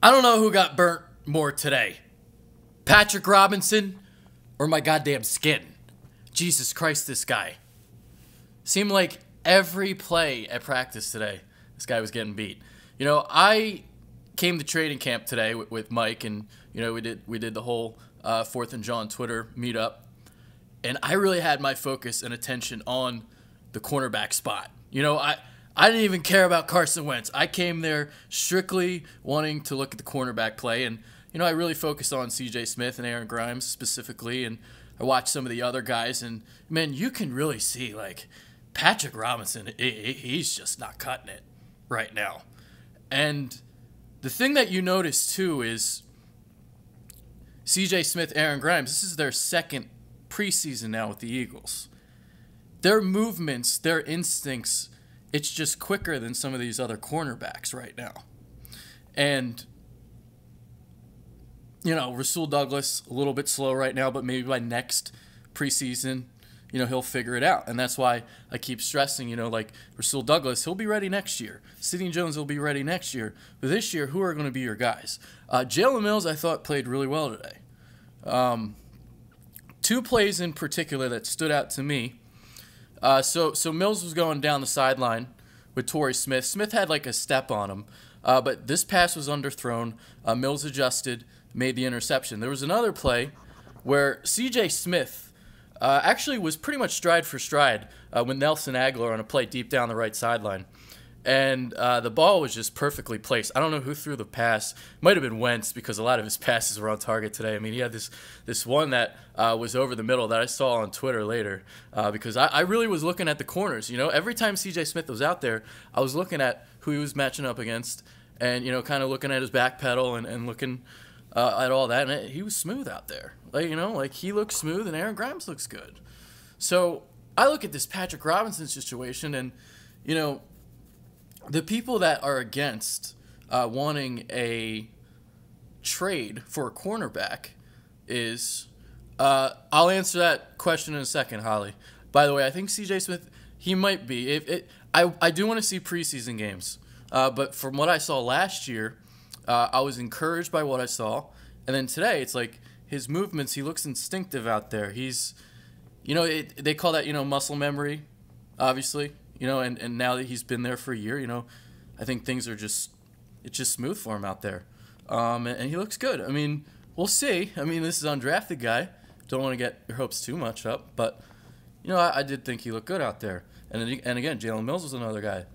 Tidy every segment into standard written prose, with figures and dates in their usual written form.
I don't know who got burnt more today. Patrick Robinson or my goddamn skin. Jesus Christ, this guy. Seemed like every play at practice today, this guy was getting beat. You know, I came to training camp today with Mike, and you know we did the whole 4th and John Twitter meetup, and I really had my focus and attention on the cornerback spot. You know, I didn't even care about Carson Wentz. I came there strictly wanting to look at the cornerback play, and you know I really focused on C.J. Smith and Aaron Grimes specifically, and I watched some of the other guys, and man, you can really see like Patrick Robinson, he's just not cutting it right now. And the thing that you notice too is C.J. Smith, Aaron Grimes, this is their second preseason now with the Eagles. Their movements, their instincts, it's just quicker than some of these other cornerbacks right now. And, you know, Rasul Douglas, a little bit slow right now, but maybe by next preseason, you know, he'll figure it out. And that's why I keep stressing, you know, like Rasul Douglas, he'll be ready next year. Sidney Jones will be ready next year. But this year, who are going to be your guys? Jalen Mills, I thought, played really well today. Two plays in particular that stood out to me. So Mills was going down the sideline with Torrey Smith. Smith had like a step on him, but this pass was underthrown. Mills adjusted, made the interception. There was another play where C.J. Smith actually was pretty much stride for stride with Nelson Aguilar on a play deep down the right sideline. And the ball was just perfectly placed. I don't know who threw the pass. Might have been Wentz because a lot of his passes were on target today. I mean, he had this one that was over the middle that I saw on Twitter later because I really was looking at the corners. You know, every time C.J. Smith was out there, I was looking at who he was matching up against and, you know, kind of looking at his back pedal and looking at all that. And he was smooth out there. Like, you know, like he looks smooth and Aaron Grimes looks good. So I look at this Patrick Robinson situation and, you know, the people that are against wanting a trade for a cornerback is I'll answer that question in a second, Holly. By the way, I think C.J. Smith, he might be. I do want to see preseason games, but from what I saw last year, I was encouraged by what I saw. And then today, it's like his movements, he looks instinctive out there. He's, you know, they call that, you know, muscle memory, obviously. You know, and now that he's been there for a year, you know, I think things are it's just smooth for him out there. And he looks good. I mean, we'll see. I mean, this is an undrafted guy. Don't want to get your hopes too much up. But, you know, I did think he looked good out there. And again, Jalen Mills was another guy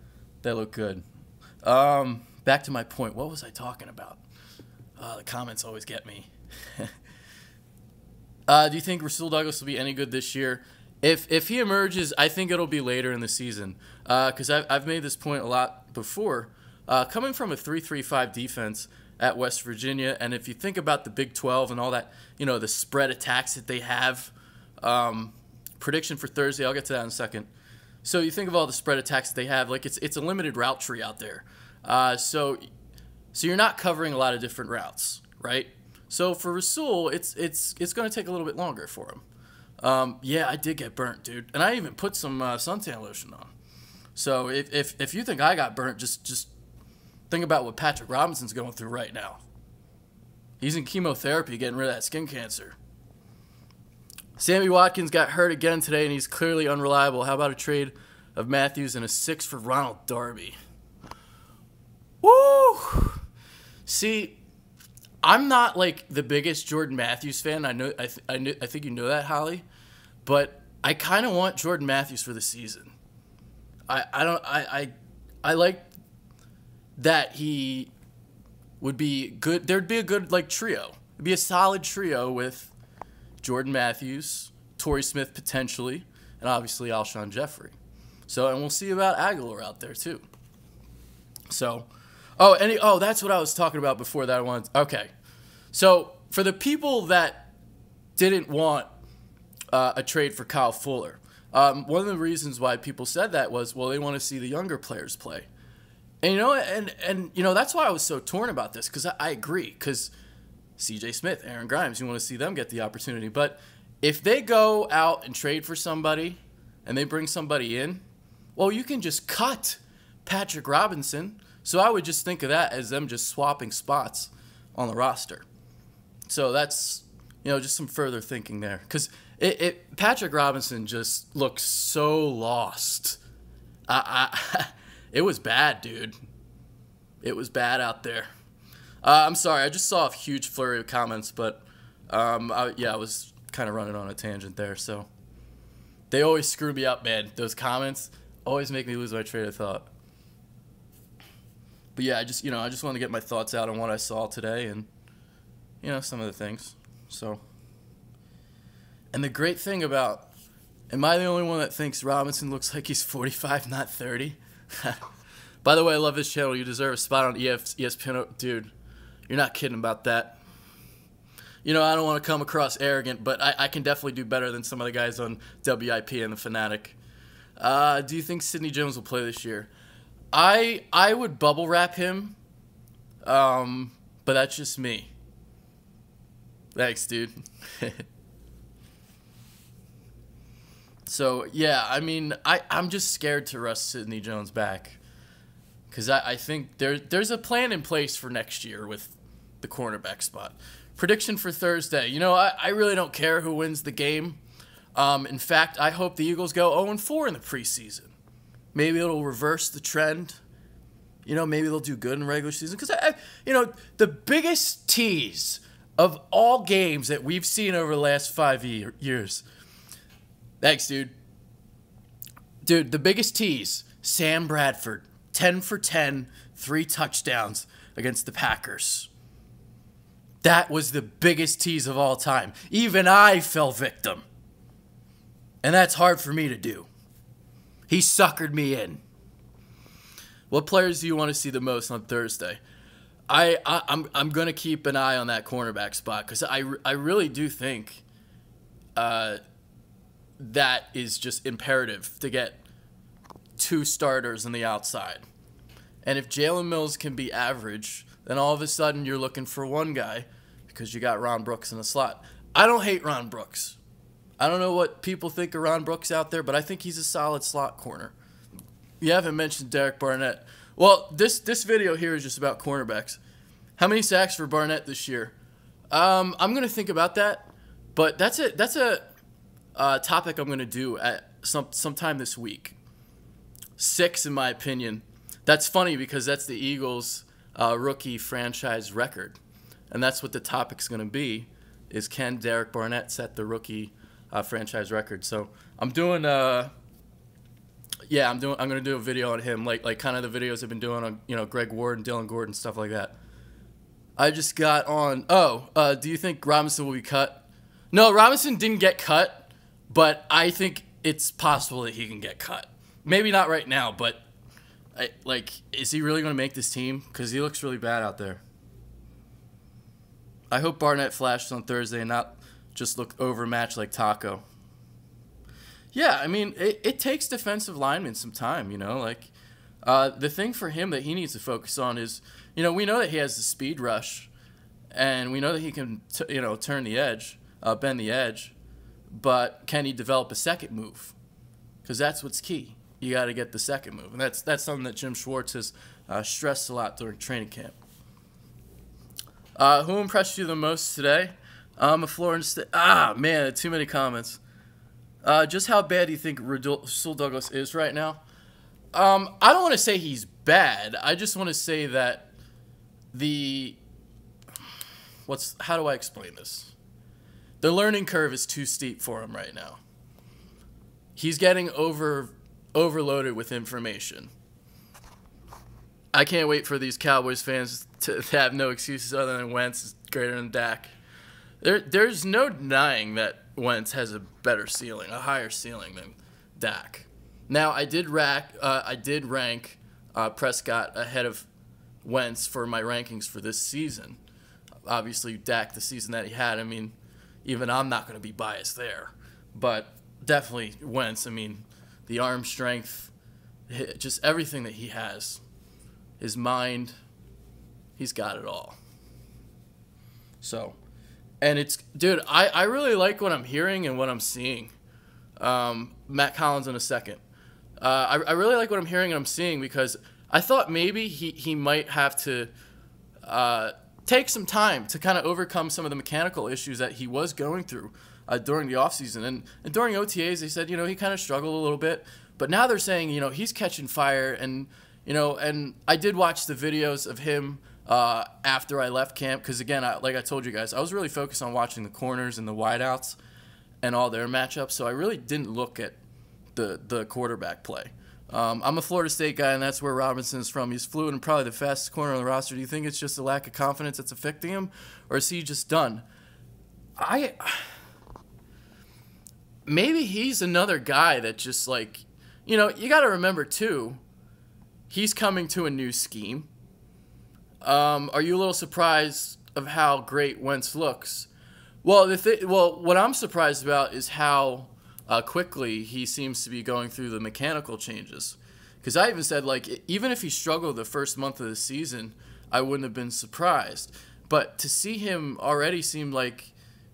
that looked good. Back to my point. What was I talking about? The comments always get me. Do you think Rasul Douglas will be any good this year? If he emerges, I think it'll be later in the season because I've made this point a lot before. Coming from a 3-3-5 defense at West Virginia, and if you think about the Big 12 and all that, you know, the spread attacks that they have, prediction for Thursday, I'll get to that in a second. So you think of all the spread attacks that they have, like it's a limited route tree out there. So you're not covering a lot of different routes, right? So for Rasul, it's going to take a little bit longer for him. Yeah, I did get burnt, dude. And I even put some suntan lotion on. So if you think I got burnt, just think about what Patrick Robinson's going through right now. He's in chemotherapy getting rid of that skin cancer. Sammy Watkins got hurt again today, and he's clearly unreliable. How about a trade of Matthews and a 6 for Ronald Darby? Woo! See, I'm not like the biggest Jordan Matthews fan. I think you know that, Holly, but I kind of want Jordan Matthews for the season. I like that he would be good. There'd be a good like trio. It'd be a solid trio with Jordan Matthews, Torrey Smith potentially, and obviously Alshon Jeffrey. So, and we'll see about Aguilar out there too. So, that's what I was talking about before that one. Okay. So, for the people that didn't want a trade for Kyle Fuller, one of the reasons why people said that was, well, they want to see the younger players play. And, you know, and you know, that's why I was so torn about this, because I agree, because C.J. Smith, Aaron Grimes, you want to see them get the opportunity. But if they go out and trade for somebody and they bring somebody in, well, you can just cut Patrick Robinson. So I would just think of that as them just swapping spots on the roster. So that's, just some further thinking there. Because Patrick Robinson just looks so lost. It was bad, dude. It was bad out there. I'm sorry, I just saw a huge flurry of comments, but I was kind of running on a tangent there. So they always screw me up, man. Those comments always make me lose my train of thought. But yeah, I just wanted to get my thoughts out on what I saw today and, some of the things. So, and the great thing about, am I the only one that thinks Robinson looks like he's 45, not 30? By the way, I love this channel. You deserve a spot on ESPN. Dude, you're not kidding about that. I don't want to come across arrogant, but I can definitely do better than some of the guys on WIP and The Fanatic. Do you think Sidney Jones will play this year? I would bubble wrap him, but that's just me. Thanks, dude. So, yeah, I mean, I'm just scared to rush Sidney Jones back because I think there's a plan in place for next year with the cornerback spot. Prediction for Thursday. I really don't care who wins the game. In fact, I hope the Eagles go 0-4 in the preseason. Maybe it'll reverse the trend. Maybe they'll do good in regular season. Because, the biggest tease of all games that we've seen over the last 5 years. Thanks, dude. Dude, the biggest tease, Sam Bradford, 10 for 10, 3 touchdowns against the Packers. That was the biggest tease of all time. Even I fell victim. And that's hard for me to do. He suckered me in. What players do you want to see the most on Thursday? I'm going to keep an eye on that cornerback spot because I really do think that is just imperative to get 2 starters on the outside. And if Jalen Mills can be average, then all of a sudden you're looking for one guy because you got Ron Brooks in the slot. I don't hate Ron Brooks. I don't know what people think of Ron Brooks out there, but I think he's a solid slot corner. You haven't mentioned Derek Barnett. Well, this video here is just about cornerbacks. How many sacks for Barnett this year? I'm going to think about that, but that's a topic I'm going to do at sometime this week. 6, in my opinion. That's funny because that's the Eagles' rookie franchise record, and that's what the topic's going to be. Is can Derek Barnett set the rookie franchise record? So I'm doing I'm going to do a video on him, like kind of the videos I've been doing on Greg Ward and Dylan Gordon, stuff like that. I just got on. Do you think Robinson will be cut? No, Robinson didn't get cut, but I think it's possible that he can get cut. Maybe not right now, but is he really going to make this team? Because he looks really bad out there. I hope Barnett flashes on Thursday and not just look overmatched like Taco. Yeah, I mean, it takes defensive linemen some time, the thing for him that he needs to focus on is, we know that he has the speed rush, and we know that he can, turn the edge, bend the edge, but can he develop a second move? Because that's what's key. You got to get the second move, and that's something that Jim Schwartz has stressed a lot during training camp. Who impressed you the most today? Florence. Man, too many comments. Just how bad do you think Rasul Douglas is right now? I don't want to say he's bad. I just want to say that how do I explain this? The learning curve is too steep for him right now. He's getting overloaded with information. I can't wait for these Cowboys fans to have no excuses other than Wentz is greater than Dak. There's no denying that Wentz has a better ceiling, a higher ceiling than Dak. Now, I did rank Prescott ahead of Wentz for my rankings for this season. Obviously, Dak, the season that he had, I mean, even I'm not going to be biased there. But definitely Wentz, I mean, the arm strength, just everything that he has, his mind, he's got it all. So, and dude, I really like what I'm hearing and what I'm seeing. Matt Collins in a second. I really like what I'm hearing and I'm seeing because I thought maybe he might have to take some time to kind of overcome some of the mechanical issues that he was going through during the offseason. And during OTAs, they said, he kind of struggled a little bit. But now they're saying, he's catching fire. And, and I did watch the videos of him after I left camp. Because, again, like I told you guys, I was really focused on watching the corners and the wideouts and all their matchups. So I really didn't look at the quarterback play. I'm a Florida State guy, and that's where Robinson's from. He's fluid and probably the fastest corner on the roster. Do you think it's just a lack of confidence that's affecting him, or is he just done? Maybe he's another guy that just like, you got to remember too, he's coming to a new scheme. Are you a little surprised of how great Wentz looks? Well, what I'm surprised about is how quickly he seems to be going through the mechanical changes. Because I even said, like, even if he struggled the first month of the season, I wouldn't have been surprised. But to see him already seem like,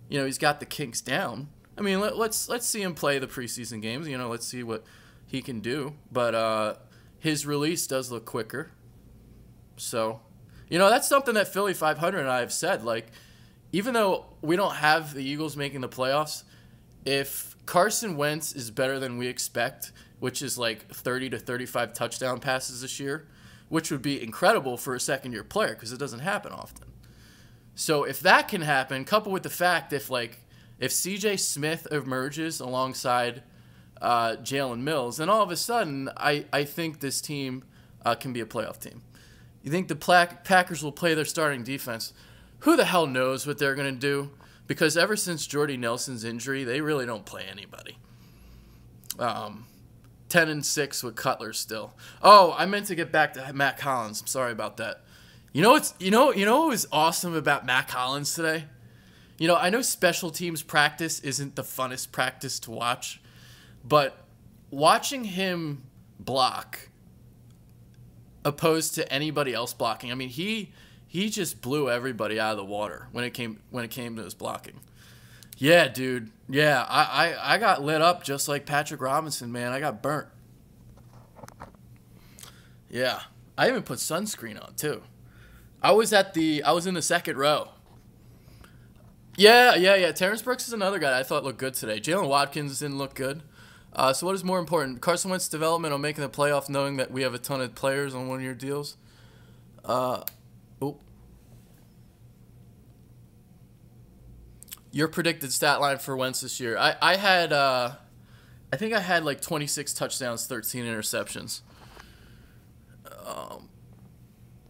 he's got the kinks down. I mean, let's see him play the preseason games. Let's see what he can do. But his release does look quicker. So, that's something that Philly 500 and I have said. Like, even though we don't have the Eagles making the playoffs, if Carson Wentz is better than we expect, which is like 30 to 35 touchdown passes this year, which would be incredible for a second-year player because it doesn't happen often. So if that can happen, coupled with the fact if C.J. Smith emerges alongside Jalen Mills, then all of a sudden I think this team can be a playoff team. You think the Packers will play their starting defense? Who the hell knows what they're going to do? Because ever since Jordy Nelson's injury, they really don't play anybody. 10-6 with Cutler still. Oh, I meant to get back to Matt Collins. I'm sorry about that. What was awesome about Matt Collins today? I know special teams practice isn't the funnest practice to watch, but watching him block opposed to anybody else blocking, I mean, he just blew everybody out of the water when it came to his blocking. Yeah, dude. Yeah, I got lit up just like Patrick Robinson, man. I got burnt. Yeah. I even put sunscreen on too. I was in the second row. Yeah. Terrence Brooks is another guy I thought looked good today. Jalen Watkins didn't look good. So what is more important? Carson Wentz's development or making the playoff knowing that we have a ton of players on one-year deals? Your predicted stat line for Wentz this year. I think I had like 26 touchdowns, 13 interceptions.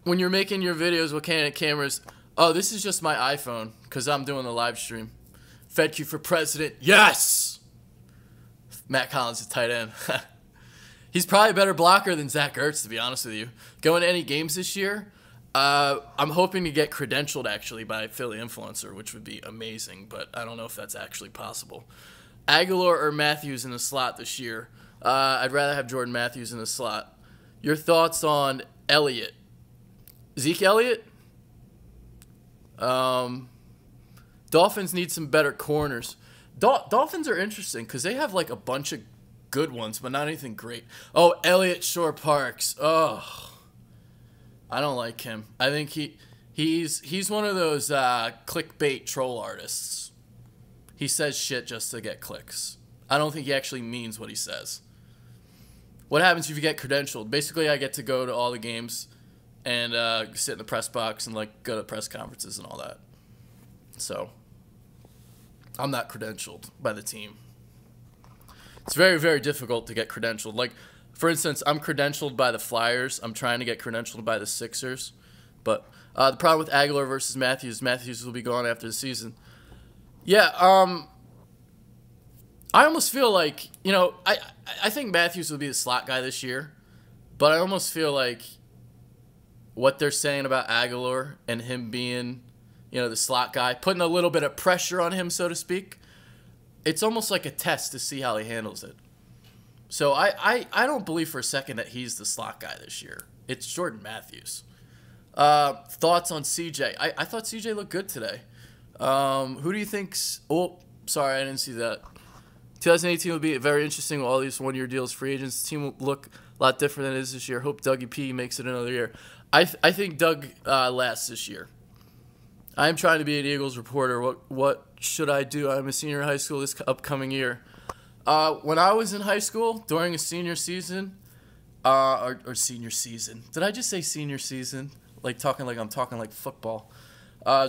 When you're making your videos with candidate cameras, this is just my iPhone because I'm doing the live stream. Fedkiw for president. Yes! Matt Collins is tight end. He's probably a better blocker than Zach Ertz, to be honest with you. Going to any games this year? I'm hoping to get credentialed, actually, by Philly Influencer, which would be amazing, but I don't know if that's actually possible. Aguilar or Matthews in the slot this year? I'd rather have Jordan Matthews in the slot. Your thoughts on Elliott? Zeke Elliott? Dolphins need some better corners. Dolphins are interesting because they have like a bunch of good ones, but not anything great. Oh, Elliott Shore-Parks. Oh, I don't like him. I think he's one of those clickbait troll artists. He says shit just to get clicks. I don't think he actually means what he says. What happens if you get credentialed? Basically, I get to go to all the games and sit in the press box and like go to press conferences and all that. So I'm not credentialed by the team. It's very, very difficult to get credentialed. Like, for instance, I'm credentialed by the Flyers. I'm trying to get credentialed by the Sixers. But the problem with Aguilar versus Matthews will be gone after the season. Yeah, I almost feel like, I think Matthews will be the slot guy this year. But I almost feel like what they're saying about Aguilar and him being, the slot guy, putting a little bit of pressure on him, so to speak, it's almost like a test to see how he handles it. So I don't believe for a second that he's the slot guy this year. It's Jordan Matthews. Thoughts on CJ? I thought CJ looked good today. Who do you think's... Oh, sorry, I didn't see that. 2018 will be very interesting with all these one-year deals, free agents. The team will look a lot different than it is this year. Hope Dougie P makes it another year. I think Doug lasts this year. I'm trying to be an Eagles reporter. What should I do? I'm a senior in high school this upcoming year. When I was in high school, during a senior season, or senior season. Did I just say senior season? I'm talking like football.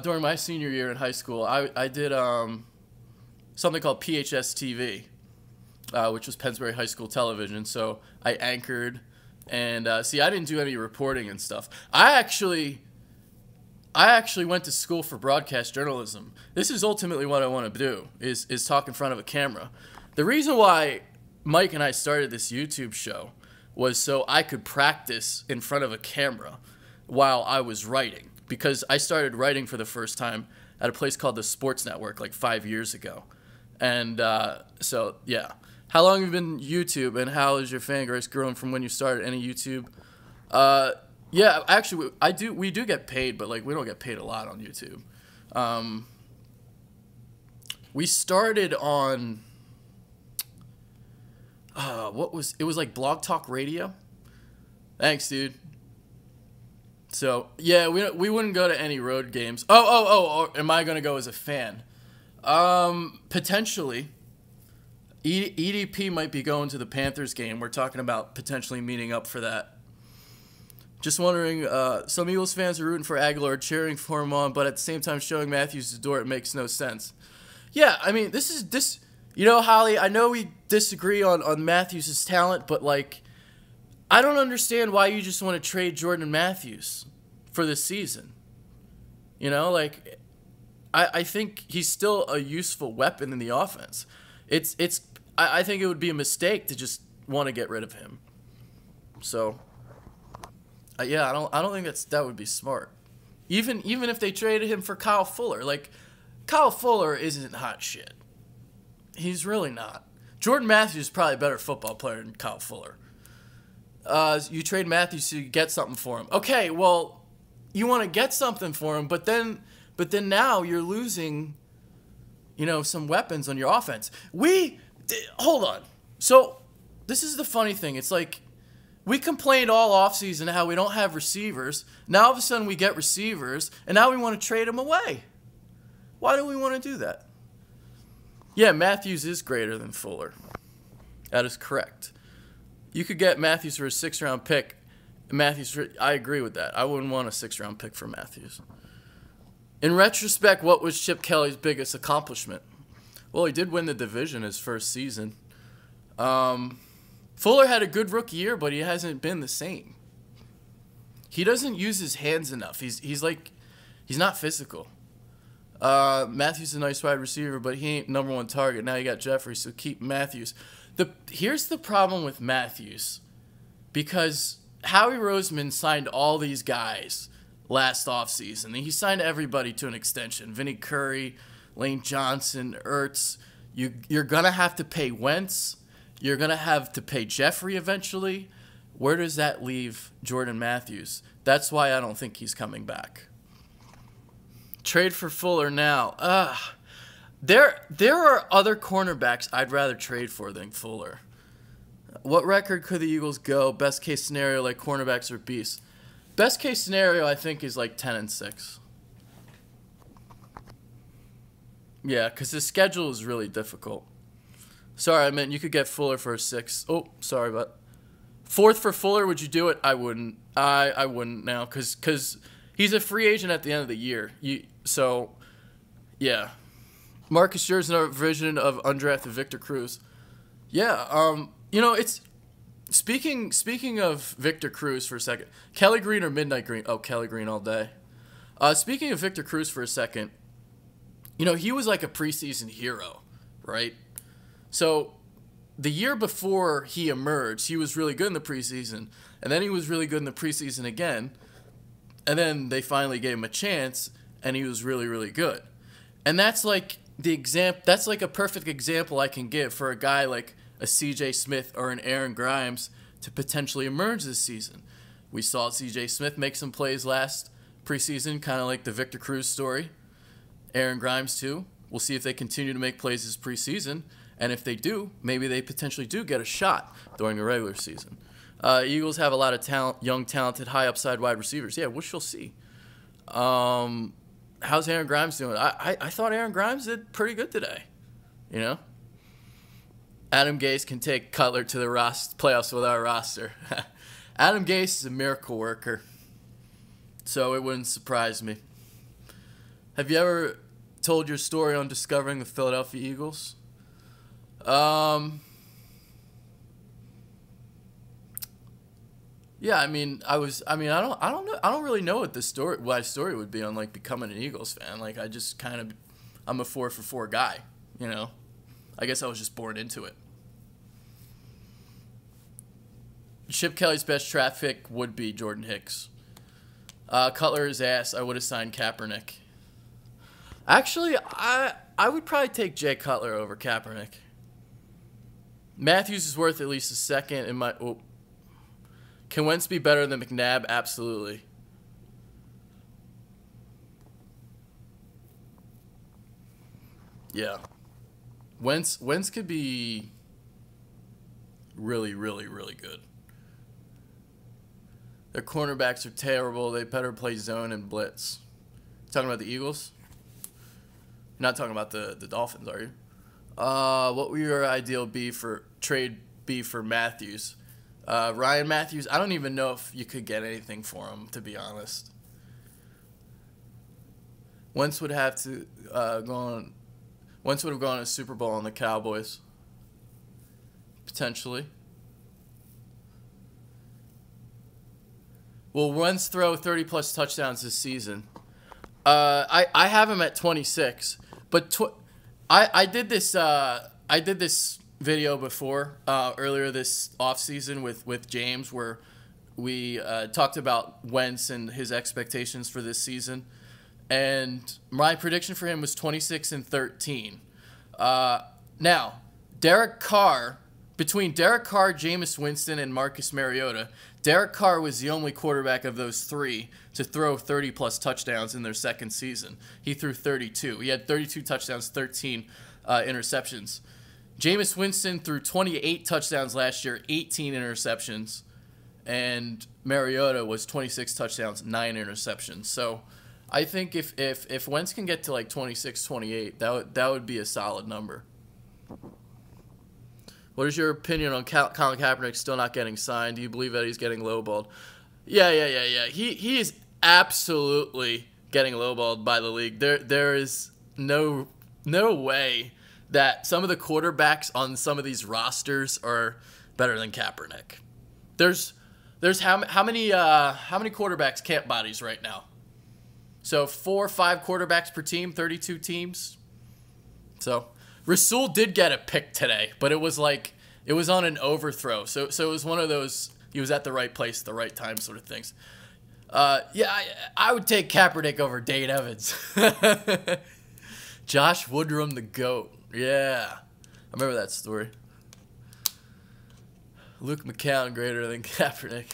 During my senior year in high school, I did something called PHS TV, which was Pennsbury High School Television. So I anchored, and I didn't do any reporting and stuff. I actually went to school for broadcast journalism. This is ultimately what I want to do, is talk in front of a camera. The reason why Mike and I started this YouTube show was so I could practice in front of a camera while I was writing. Because I started writing for the first time at a place called the Sports Network like 5 years ago. And so, yeah. How long have you been YouTube, and how has your fan base grown from when you started any YouTube? Yeah, actually, we do get paid, but like we don't get paid a lot on YouTube. We started on it was like Blog Talk Radio. Thanks, dude. So yeah, we wouldn't go to any road games. Oh, am I gonna go as a fan? Potentially. EDP might be going to the Panthers game. We're talking about potentially meeting up for that. Just wondering, some Eagles fans are rooting for Aguilar, cheering for him on, but at the same time showing Matthews the door. It makes no sense. Yeah, I mean, this. You know, Holly, I know we disagree on Matthews' talent, but, like, I don't understand why you just want to trade Jordan Matthews for this season. You know, like, I think he's still a useful weapon in the offense. I think it would be a mistake to just want to get rid of him. So, yeah, I don't think that would be smart. Even if they traded him for Kyle Fuller, like, Kyle Fuller isn't hot shit. He's really not. Jordan Matthews is probably a better football player than Kyle Fuller. You trade Matthews to get something for him. Okay, well, you want to get something for him, but then now you're losing, some weapons on your offense. Hold on. So this is the funny thing. It's like we complained all offseason how we don't have receivers. Now all of a sudden we get receivers, and now we want to trade them away. Why do we want to do that? Yeah, Matthews is greater than Fuller. That is correct. You could get Matthews for a 6th-round pick. I agree with that. I wouldn't want a 6th-round pick for Matthews. In retrospect, what was Chip Kelly's biggest accomplishment? Well, he did win the division his first season. Fuller had a good rookie year, but he hasn't been the same. He doesn't use his hands enough. He's not physical. Matthews is a nice wide receiver, but he ain't number one target. Now you got Jeffrey, so keep Matthews. Here's the problem with Matthews, because Howie Roseman signed all these guys last offseason. He signed everybody to an extension. Vinny Curry, Lane Johnson, Ertz. You're going to have to pay Wentz. You're going to have to pay Jeffrey eventually. Where does that leave Jordan Matthews? That's why I don't think he's coming back. Trade for Fuller now. There are other cornerbacks I'd rather trade for than Fuller. What record could the Eagles go? Best case scenario, like cornerbacks or beasts. Best case scenario, I think, is like 10-6. Yeah, because the schedule is really difficult. Sorry, I meant you could get Fuller for a 6. Oh, sorry, but 4th for Fuller, would you do it? I wouldn't. I wouldn't now, because he's a free agent at the end of the year. So, yeah. Marcus Scherzer version of undrafted Victor Cruz. Yeah, it's speaking of Victor Cruz for a second. Kelly Green or Midnight Green? Oh, Kelly Green all day. Speaking of Victor Cruz for a second, he was like a preseason hero, right? So the year before he emerged, he was really good in the preseason, and then he was really good in the preseason again, and then they finally gave him a chance, and he was really, really good. And that's like that's like a perfect example I can give for a guy like a C.J. Smith or an Aaron Grimes to potentially emerge this season. We saw C.J. Smith make some plays last preseason, kind of like the Victor Cruz story. Aaron Grimes too. We'll see if they continue to make plays this preseason, and if they do, maybe they potentially do get a shot during the regular season. Eagles have a lot of talent, young, talented, high upside wide receivers. Yeah, we shall see. How How's Aaron Grimes doing? I thought Aaron Grimes did pretty good today. You know? Adam Gase can take Cutler to the playoffs with our roster. Adam Gase is a miracle worker, so it wouldn't surprise me. Have you ever told your story on discovering the Philadelphia Eagles? Yeah, I mean, I don't really know what my story would be on like becoming an Eagles fan. Like, I'm a 4-for-4 guy, you know. I guess I was just born into it. Chip Kelly's best draft pick would be Jordan Hicks. Cutler is ass. I would have signed Kaepernick. Actually, I would probably take Jay Cutler over Kaepernick. Matthews is worth at least a second in my. Oh. Can Wentz be better than McNabb? Absolutely. Yeah. Wentz could be really, really, really good. Their cornerbacks are terrible. They better play zone and blitz. Talking about the Eagles? You're not talking about the Dolphins, are you? What would your ideal trade be for Matthews? Ryan Matthews, I don't even know if you could get anything for him, to be honest. Wentz would have to Wentz would have gone to a Super Bowl on the Cowboys. Potentially. Will Wentz throw 30-plus touchdowns this season? I have him at 26, but I did this video before earlier this offseason with James where we talked about Wentz and his expectations for this season, and my prediction for him was 26 and 13. Now, Derek Carr, between Derek Carr, Jameis Winston, and Marcus Mariota, Derek Carr was the only quarterback of those three to throw 30-plus touchdowns in their second season. He threw 32. He had 32 touchdowns, 13 interceptions. Jameis Winston threw 28 touchdowns last year, 18 interceptions, and Mariota was 26 touchdowns, 9 interceptions. So I think if Wentz can get to like 26, 28, that would be a solid number. What is your opinion on Colin Kaepernick still not getting signed? Do you believe that he's getting lowballed? Yeah. He is absolutely getting lowballed by the league. There is no way that some of the quarterbacks on some of these rosters are better than Kaepernick. There's how many quarterbacks camp bodies right now? So 4 or 5 quarterbacks per team, 32 teams. So Rasul did get a pick today, but it was on an overthrow. So it was one of those, he was at the right place at the right time sort of things. I would take Kaepernick over Dane Evans. Josh Woodrum, the GOAT. Yeah. I remember that story. Luke McCown greater than Kaepernick.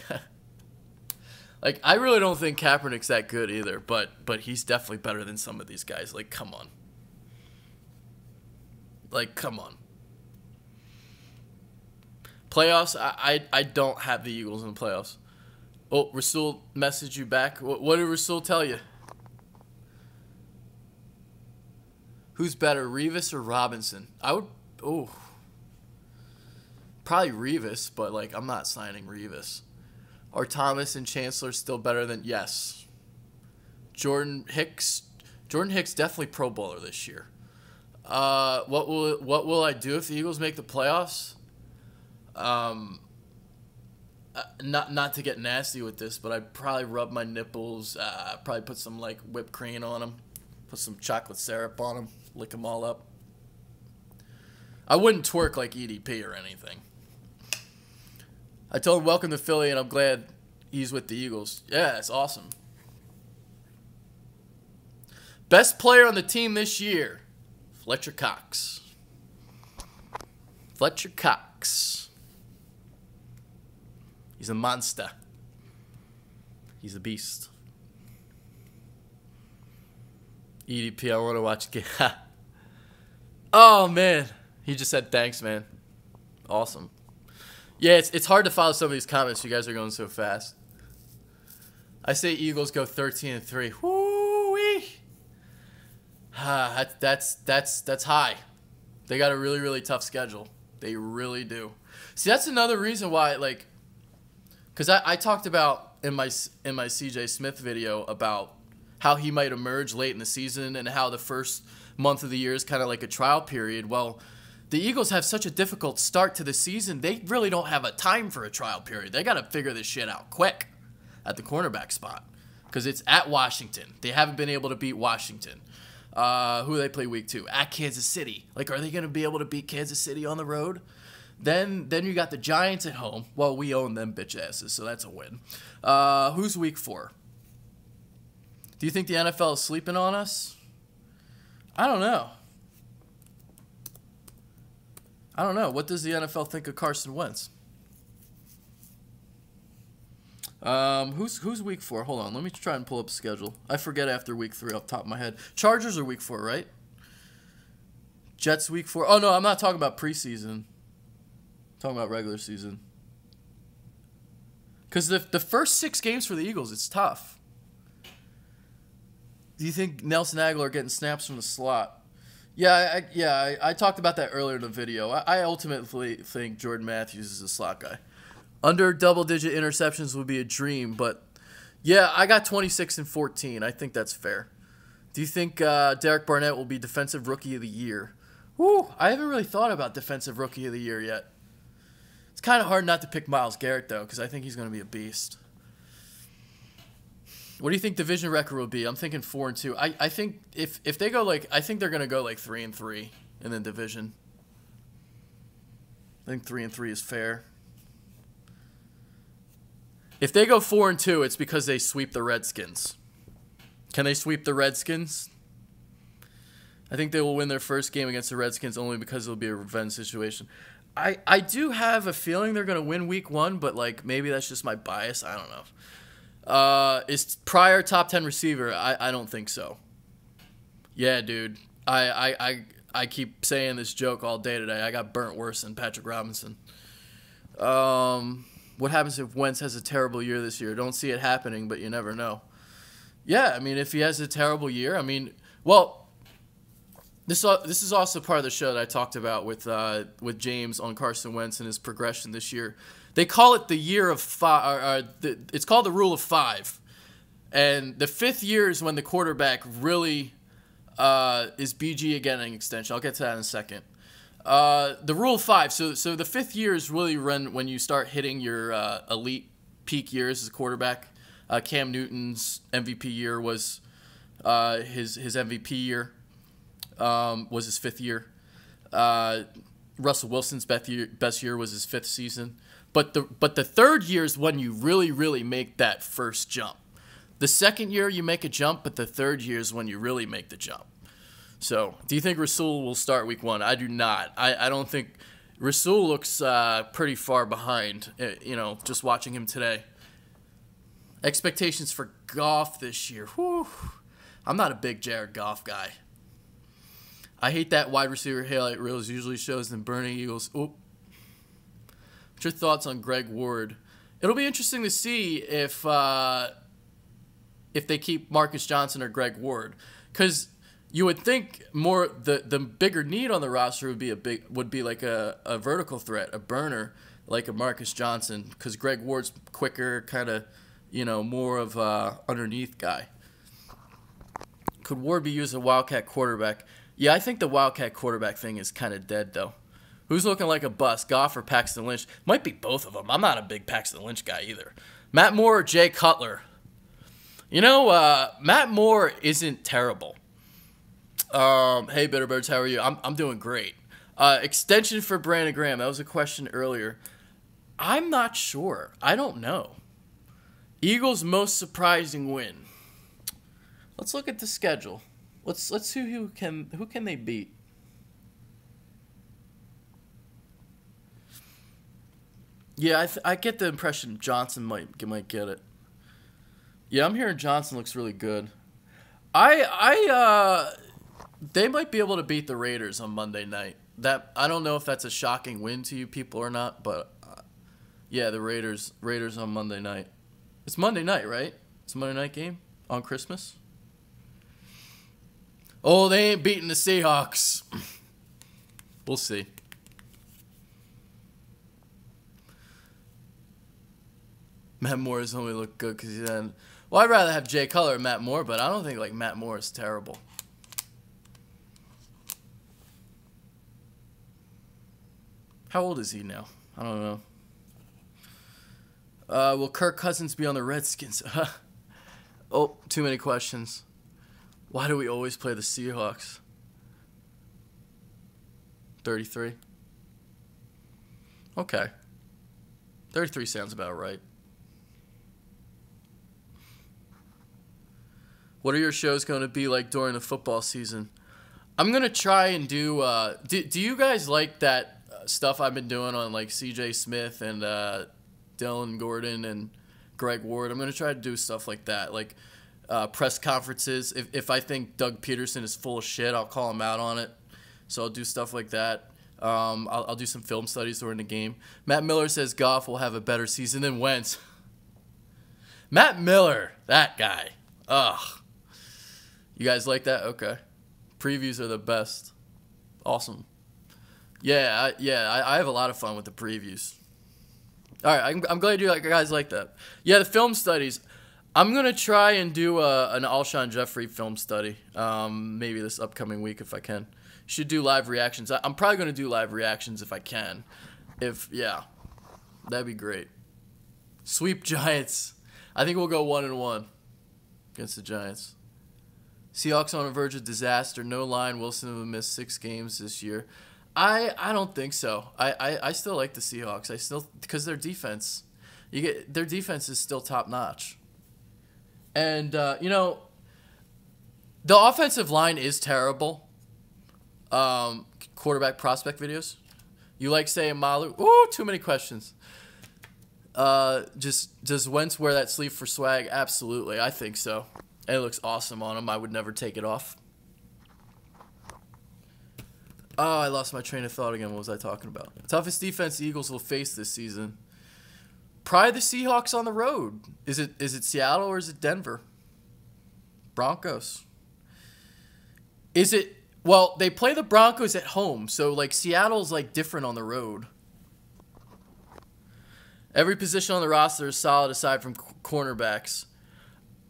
Like, I really don't think Kaepernick's that good either, but he's definitely better than some of these guys. Like, come on. Playoffs, I don't have the Eagles in the playoffs. Oh, Rasul messaged you back. What did Rasul tell you? Who's better, Revis or Robinson? Probably Revis, but like I'm not signing Revis. Are Thomas and Chancellor still better than? Yes. Jordan Hicks definitely Pro Bowler this year. What will I do if the Eagles make the playoffs? Not to get nasty with this, but I'd probably rub my nipples. Probably put some like whipped cream on them, put some chocolate syrup on them, lick them all up. I wouldn't twerk like EDP or anything. I told him welcome to Philly, and I'm glad he's with the Eagles. Yeah, it's awesome. Best player on the team this year, Fletcher Cox. Fletcher Cox. He's a monster. He's a beast. EDP, I want to watch again. Oh, man. He just said thanks, man. Awesome. Yeah, it's hard to follow some of these comments. You guys are going so fast. I say Eagles go 13-3. Woo-wee. That's high. They got a really, really tough schedule. They really do. See, that's another reason why, like, because I talked about in my CJ Smith video about how he might emerge late in the season and how the first month of the year is kind of like a trial period. Well, the Eagles have such a difficult start to the season. They really don't have a time for a trial period. They got to figure this shit out quick at the cornerback spot because it's at Washington. They haven't been able to beat Washington. Who do they play week 2? At Kansas City. Like, are they going to be able to beat Kansas City on the road? Then you got the Giants at home. Well, we own them bitch asses, so that's a win. Who's week 4? Do you think the NFL is sleeping on us? I don't know. What does the NFL think of Carson Wentz? Who's week 4? Hold on, let me try and pull up the schedule. I forget after week 3 off the top of my head. Chargers are week 4, right? Jets week 4. Oh no, I'm not talking about preseason. I'm talking about regular season. Because the first 6 games for the Eagles, it's tough. Do you think Nelson Aguilar getting snaps from the slot? Yeah, I talked about that earlier in the video. I ultimately think Jordan Matthews is a slot guy. Under double-digit interceptions would be a dream, but yeah, I got 26 and 14. I think that's fair. Do you think Derek Barnett will be Defensive Rookie of the Year? Woo, I haven't really thought about Defensive Rookie of the Year yet. It's kind of hard not to pick Myles Garrett, though, because I think he's going to be a beast. What do you think division record will be? I'm thinking 4-2. I think if they go I think they're going to go 3-3 in the division. I think 3-3 is fair. If they go 4-2, it's because they sweep the Redskins. Can they sweep the Redskins? I think they will win their first game against the Redskins only because it'll be a revenge situation. I do have a feeling they're going to win week 1, but maybe that's just my bias. I don't know. Is Pryor top 10 receiver? I don't think so. Yeah, dude. I keep saying this joke all day today. I got burnt worse than Patrick Robinson. What happens if Wentz has a terrible year this year? Don't see it happening, but you never know. Yeah, I mean, if he has a terrible year, this is also part of the show that I talked about with James on Carson Wentz and his progression this year. They call it the year of 5. It's called the rule of 5, and the 5th year is when the quarterback really is BG again an extension. I'll get to that in a second. The rule of 5. So the 5th year is really when you start hitting your elite peak years as a quarterback. Cam Newton's MVP year was his MVP year. Was his 5th year. Russell Wilson's best year was his 5th season. But the 3rd year is when you really, really make that first jump. The 2nd year you make a jump, but the 3rd year is when you really make the jump. So, do you think Rasul will start week 1? I do not. I don't think Rasul looks pretty far behind. Just watching him today. Expectations for Goff this year. Whew. I'm not a big Jared Goff guy. I hate that wide receiver highlight reels usually shows them burning Eagles. Oop. What's your thoughts on Greg Ward? It'll be interesting to see if they keep Marcus Johnson or Greg Ward, because you would think more the bigger need on the roster would be like a vertical threat, a burner like a Marcus Johnson, because Greg Ward's quicker, kind of more of a underneath guy. Could Ward be used as a Wildcat quarterback? Yeah, I think the Wildcat quarterback thing is kind of dead, though. Who's looking like a bust, Goff or Paxton Lynch? Might be both of them. I'm not a big Paxton Lynch guy either. Matt Moore or Jay Cutler? Matt Moore isn't terrible. Hey, Bitterbirds, how are you? I'm doing great. Extension for Brandon Graham. That was a question earlier. I'm not sure. I don't know. Eagles' most surprising win. Let's look at the schedule. Let's see who can they beat. Yeah, I get the impression Johnson might get it. Yeah, I'm hearing Johnson looks really good. They might be able to beat the Raiders on Monday night. I don't know if that's a shocking win to you people or not, but yeah, the Raiders on Monday night. It's Monday night, right? It's a Monday night game on Christmas. Oh, they ain't beating the Seahawks. We'll see. Matt Moore's only look good because he's then. Well, I'd rather have Jay Cutler than Matt Moore, but I don't think like Matt Moore is terrible. How old is he now? I don't know. Will Kirk Cousins be on the Redskins? Oh, too many questions. Why do we always play the Seahawks? 33. Okay. 33 sounds about right. What are your shows going to be like during the football season? I'm going to try and do... do you guys like that stuff I've been doing on like CJ Smith and Dylan Gordon and Greg Ward? I'm going to try to do stuff like that. Like press conferences. If I think Doug Peterson is full of shit, I'll call him out on it. So I'll do stuff like that. I'll do some film studies during the game. Matt Miller says Goff will have a better season than Wentz. Matt Miller, that guy. Ugh. You guys like that? Okay. Previews are the best. Awesome. Yeah, I have a lot of fun with the previews. All right, I'm glad you guys like that. Yeah, the film studies. I'm going to try and do an Alshon Jeffrey film study maybe this upcoming week if I can. Should do live reactions. I'm probably going to do live reactions if I can. Yeah, that'd be great. Sweep Giants. I think we'll go 1-1 against the Giants. Seahawks on the verge of disaster. No line. Wilson will miss 6 games this year. I don't think so. I still like the Seahawks. Because their defense, their defense is still top notch. And the offensive line is terrible. Quarterback prospect videos. You like saying Malu? Ooh, too many questions. Does Wentz wear that sleeve for swag? Absolutely, I think so. And it looks awesome on him. I would never take it off. Oh, I lost my train of thought again. What was I talking about? Toughest defense the Eagles will face this season. Probably the Seahawks on the road. Is it Seattle or is it Denver? Broncos. Is it? Well, they play the Broncos at home, so like Seattle's like different on the road. Every position on the roster is solid aside from cornerbacks.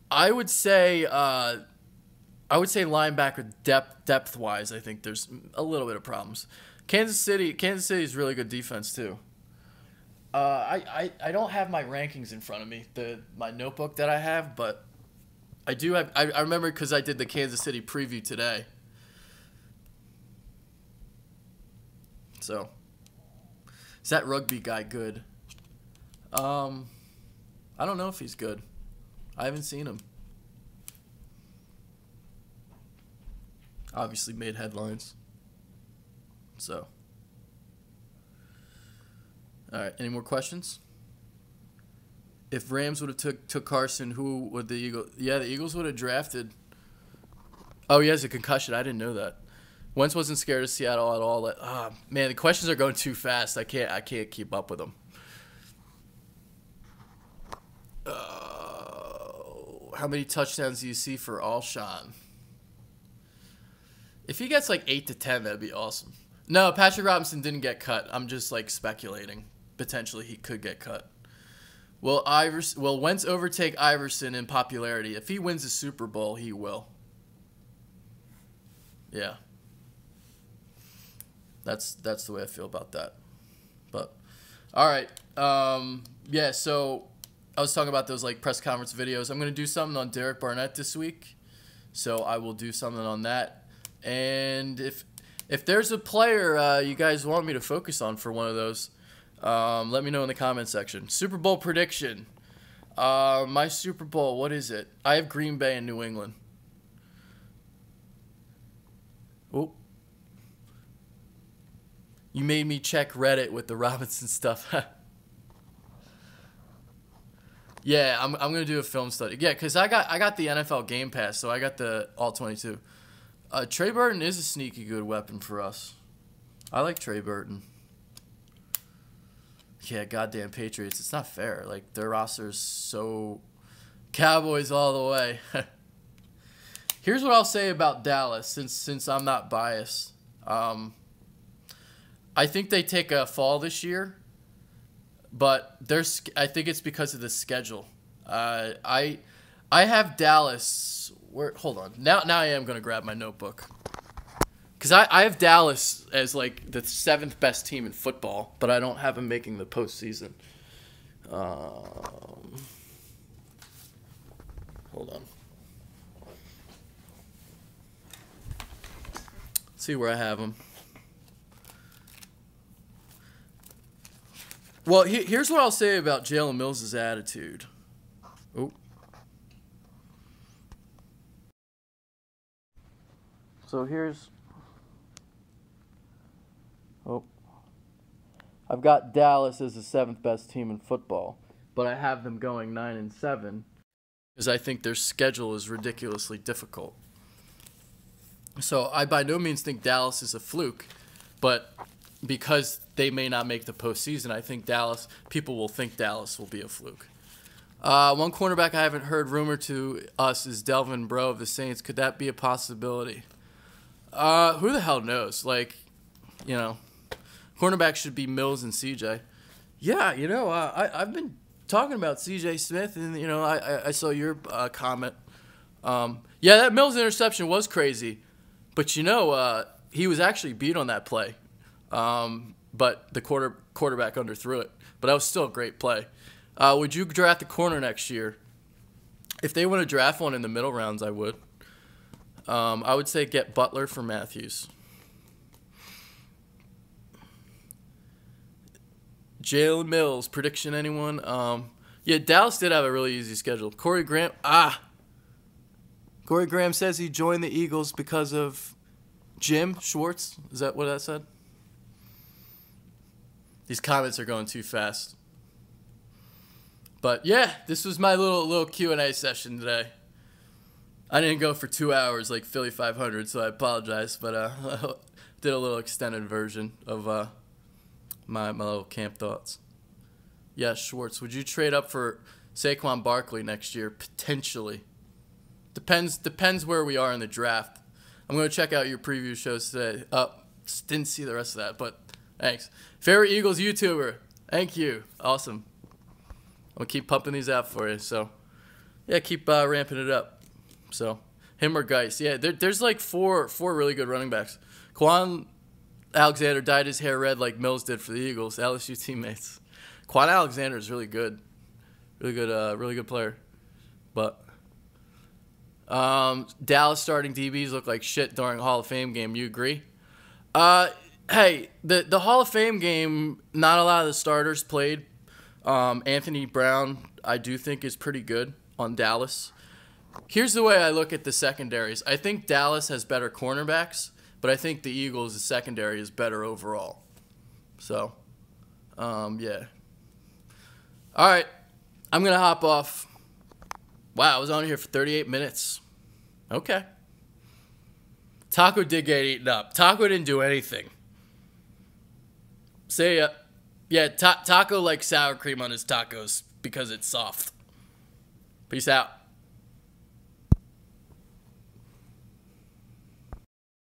I would say linebacker depth wise, I think there's a little bit of problems. Kansas City is really good defense too. I don't have my rankings in front of me, my notebook that I have, but I do have. I remember because I did the Kansas City preview today. So, is that rugby guy good? I don't know if he's good. I haven't seen him. Obviously made headlines. So. All right, any more questions? If Rams would have took Carson, who would the Eagles? Yeah, the Eagles would have drafted. Oh, he has a concussion. I didn't know that. Wentz wasn't scared of Seattle at all. Man, the questions are going too fast. I can't keep up with them. How many touchdowns do you see for Alshon? If he gets like 8 to 10, that'd be awesome. No, Patrick Robinson didn't get cut. I'm just like speculating. Potentially he could get cut. Will Wentz overtake Iverson in popularity? If he wins the Super Bowl, he will. Yeah. That's the way I feel about that. But all right. Yeah, so I was talking about those like press conference videos. I'm going to do something on Derek Barnett this week. So I will do something on that. And if there's a player you guys want me to focus on for one of those, let me know in the comment section. Super Bowl prediction. My Super Bowl, what is it? I have Green Bay and New England. Oh. You made me check Reddit with the Robinson stuff. Yeah, I'm gonna do a film study. Yeah, cause I got the NFL Game Pass, so I got the all 22. Trey Burton is a sneaky good weapon for us. I like Trey Burton. Yeah, goddamn Patriots. It's not fair. Like their roster's so Cowboys all the way. Here's what I'll say about Dallas, since I'm not biased. I think they take a fall this year, but I think it's because of the schedule. I have Dallas. Hold on. Now I am going to grab my notebook. Because I have Dallas as like the 7th best team in football, but I don't have them making the postseason. Hold on. Let's see where I have them. Well, here's what I'll say about Jalen Mills' attitude. Oh. So here's... Oh. I've got Dallas as the 7th best team in football, but I have them going 9-7 because I think their schedule is ridiculously difficult. So I by no means think Dallas is a fluke, but because they may not make the postseason, I think people will think Dallas will be a fluke. One cornerback I haven't heard rumored to us is Delvin Breaux of the Saints. Could that be a possibility? Who the hell knows? Like, you know, cornerback should be Mills and CJ. Yeah, you know, I've been talking about CJ Smith, and, you know, I saw your comment. Yeah, that Mills interception was crazy, but, you know, he was actually beat on that play. But the quarterback underthrew it. But that was still a great play. Would you draft a corner next year? If they want to draft one in the middle rounds, I would. I would say get Butler for Matthews. Jalen Mills, prediction, anyone? Yeah, Dallas did have a really easy schedule. Corey Graham says he joined the Eagles because of Jim Schwartz. Is that what that said? These comments are going too fast. But yeah, this was my little Q&A session today. I didn't go for 2 hours like Philly 500, so I apologize. But I did a little extended version of my little camp thoughts. Yeah, Schwartz, would you trade up for Saquon Barkley next year? Potentially. Depends where we are in the draft. I'm going to check out your preview shows today. Didn't see the rest of that, but thanks. Favorite Eagles YouTuber. Thank you. Awesome. I'll keep pumping these out for you. So, yeah, keep ramping it up. So, him or Geis. Yeah, there's like four really good running backs. Quan Alexander dyed his hair red like Mills did for the Eagles. LSU teammates. Quan Alexander is really good. Really good player. But Dallas starting DBs look like shit during a Hall of Fame game. You agree? Hey, the Hall of Fame game, not a lot of the starters played. Anthony Brown, I do think, is pretty good on Dallas. Here's the way I look at the secondaries. I think Dallas has better cornerbacks, but I think the Eagles' secondary is better overall. So, yeah. All right, I'm going to hop off. Wow, I was on here for 38 minutes. Okay. Taco did get eaten up. Taco didn't do anything. See ya. Yeah, Taco likes sour cream on his tacos because it's soft. Peace out.